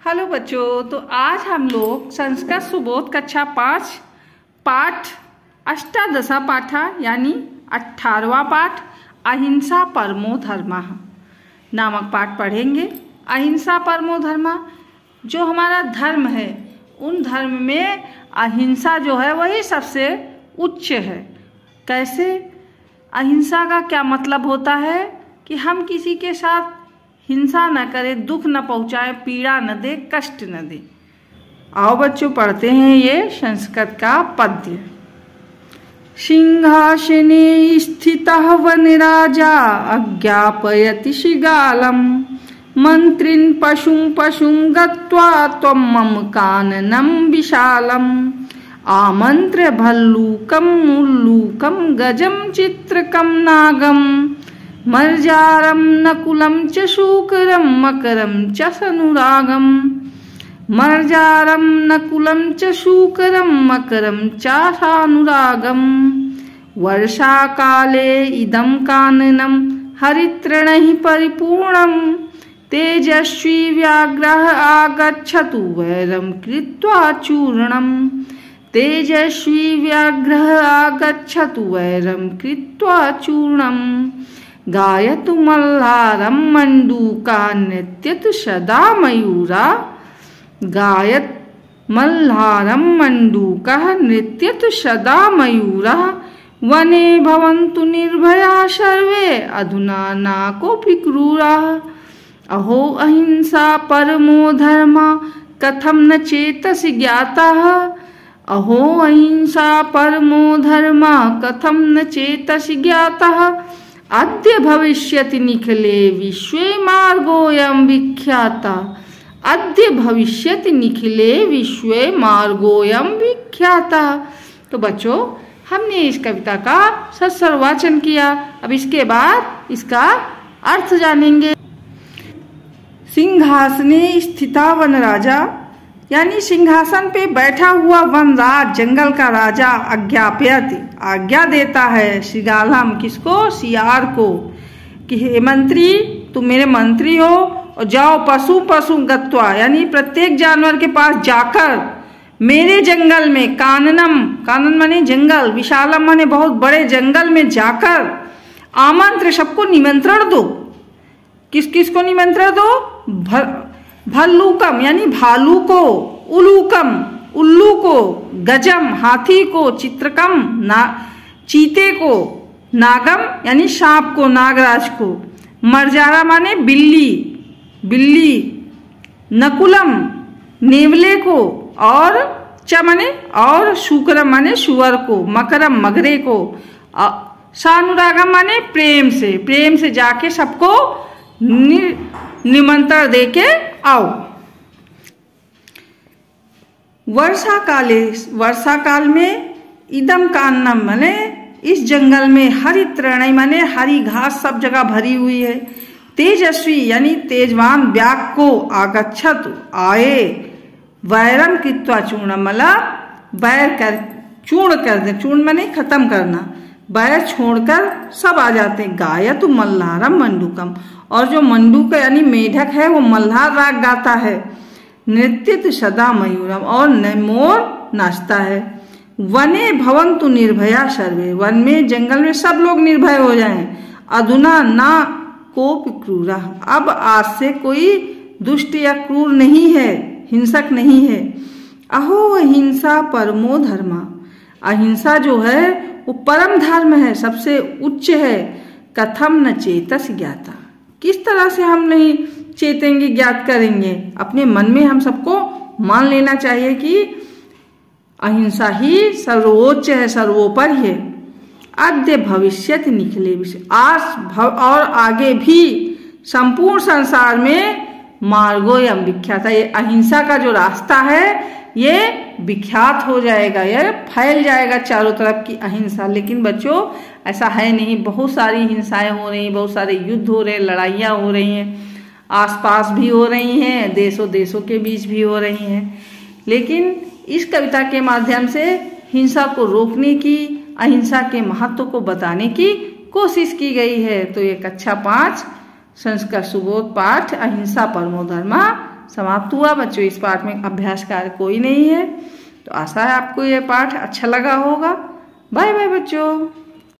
Hello बच्चों, तो आज हम लोग संस्कृत सुबोध कक्षा 5 पाठ अष्टादशा पाठा यानी 18वां पाठ अहिंसा परमो धर्मः नामक पाठ पढ़ेंगे। अहिंसा परमो धर्मः जो हमारा धर्म है, उन धर्म में अहिंसा जो है वही सबसे उच्च है। कैसे? अहिंसा का क्या मतलब होता है कि हम किसी के साथ हिंसा न करें, दुख न पहुंचाए, पीड़ा न दे, कष्ट न दे। आओ बच्चों पढ़ते हैं ये संस्कृत का पद्य। सिंहासने स्थितः वनराजा अज्ञापयति शिगालम् मंत्रिन् पशुं गत्वा त्वं मम काननं विशालम् आमन्त्र्य भल्लूकम् उल्लूकं गजं चित्रकं नागम् मर्जारं नकुलं च शूकरं मकरं च सनुरागम् मर्जारं नकुलं च शूकरं मकरं च सानुरागम् वर्षाकाले इदं काननं हरितृणैः परिपूर्णं तेजस्वी व्याघ्रः आगच्छतु वैरं कृत्वा चूर्णम् तेजस्वी व्याघ्रः आगच्छतु वैरं कृत्वा चूर्णम् गायतु मल्हारं मण्डूका नृत्यतु सदा मयूरा गायत मल्हारं मण्डूकः नृत्यतु सदा मयूरः वने भवन्तु निर्भया सर्वे अधुना न कोऽपि क्रूरः अहो अहिंसा परमो धर्मः कथं न चेतसि ज्ञातः अहो अहिंसा परमो धर्मः कथं न चेतसि ज्ञातः अद्य भविष्यति निखिले विश्वे मार्गोऽयं विख्याता अद्य भविष्यति निखिले विश्वे मार्गोऽयं विख्याता। तो बच्चों, हमने इस कविता का सत्सर्ववाचन किया। अब इसके बाद इसका अर्थ जानेंगे। सिंहासने स्थिता वनराजा यानी सिंहासन पे बैठा हुआ वनराज, जंगल का राजा, अज्ञापयति आज्ञा देता है, शिगालम किसको? सियार को, कि हे मंत्री, तुम मेरे मंत्री हो और जाओ पशु गत्वा यानी प्रत्येक जानवर के पास जाकर मेरे जंगल में, कानन माने जंगल, विशालम माने बहुत बड़े जंगल में जाकर आमंत्र सबको निमंत्रण दो। किस किस को निमंत्रण दो? भल्लूकम यानी भालू को, उलूकम उल्लू को, गजम हाथी को, चित्रकम चीते को, नागम यानी सांप को, नागराज को, मर्जारा माने बिल्ली, नकुलम नेवले को, और च माने और, शूकरम माने सुअर को, मकरम मगरे को, सानुरागम माने प्रेम से जाके सबको निमंत्रण देके आओ। वर्षा काल में इदम काननम माने इस जंगल में, हरितृणै माने हरी घास सब जगह भरी हुई है, तेजस्वी यानी तेजवान व्याघ्र को, आगच्छतु आए, वैरम कृत्वा चूर्णम मतलब वैर कर चूर्ण कर दे, चूर्ण माने खत्म करना, वैर छोड़कर सब आ जाते हैं। गायतु मल्हारम मंडूकम और जो मंडूक यानी मेढक है वो मल्हार राग गाता है। नृत्यतु सदा मयूरम और मोर नाचता है। वने भवन्तु निर्भया सर्वे वन में, जंगल में सब लोग निर्भय हो जाएं। अधुना ना कोपि क्रूरा अब आज से कोई दुष्ट या क्रूर नहीं है, हिंसक नहीं है। अहो अहिंसा परमो धर्म अहिंसा जो है वो परम धर्म है, सबसे उच्च है। कथम न चेतस ज्ञाता किस तरह से हम नहीं चेतेंगे, ज्ञात करेंगे। अपने मन में हम सबको मान लेना चाहिए कि अहिंसा ही सर्वोच्च है, सर्वोपरि है। अद्य भविष्यति निखिले विश्वे आज और आगे भी संपूर्ण संसार में मार्गोऽयं विख्याता ये अहिंसा का जो रास्ता है ये विख्यात हो जाएगा, ये फैल जाएगा चारों तरफ की अहिंसा। लेकिन बच्चों ऐसा है नहीं, बहुत सारी हिंसाएं हो रही हैं, बहुत सारे युद्ध हो रहे हैं, लड़ाइयाँ हो रही हैं, आसपास भी हो रही हैं, देशों के बीच भी हो रही हैं। लेकिन इस कविता के माध्यम से हिंसा को रोकने की, अहिंसा के महत्व को बताने की कोशिश की गई है। तो ये कक्षा 5 संस्कृत सुबोध पाठ अहिंसा परमो धर्मः समाप्त हुआ। बच्चों इस पाठ में अभ्यास कार्य कोई नहीं है, तो आशा है आपको ये पाठ अच्छा लगा होगा। बाय बाय बच्चों।